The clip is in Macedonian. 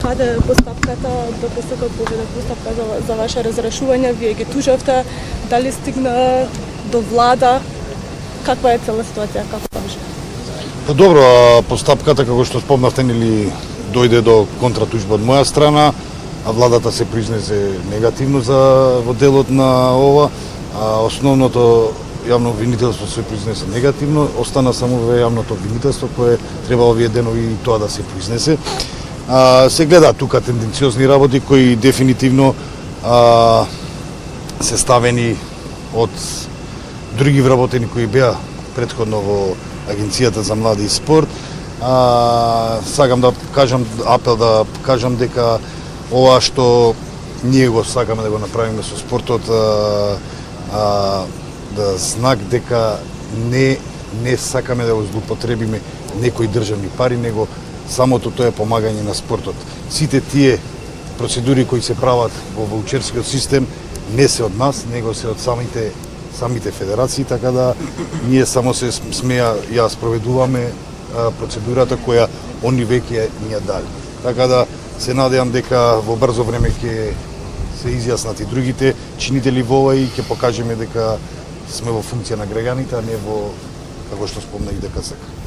каде е постапката, доколку се поведе постапка за ваше разрешување, вие ги тужавте, дали стигна до влада, каква е цела ситуација, како може? Па добро, постапката, како што спомнавте, нели дојде до контратужба од моја страна, а владата се произнесе негативно во делот на ова, а основното јавно обвинителство се произнесе негативно, остана само во јавното обвинителство кое треба овие денови и тоа да се произнесе. Се гледа тука тенденциозни работи кои дефинитивно се ставени од други вработени кои беа претходно во Агенцијата за млади и спорт. Сакам да кажам, апел да кажам дека ова што ние го сакаме да го направиме со спортот, да знак дека не сакаме да го злоупотребиме некои државни пари, него самото тоа е помагање на спортот. Сите тие процедури кои се прават во ваучерскиот систем не се од нас, него се од самите федерации, така да ние само ја спроведуваме процедурата која они веќе ни ја дали. Така да се надевам дека во брзо време ќе се изјаснат и другите чинители во ова и ќе покажеме дека сме во функција на граѓаните, а не во, како што спомнах, дека сака.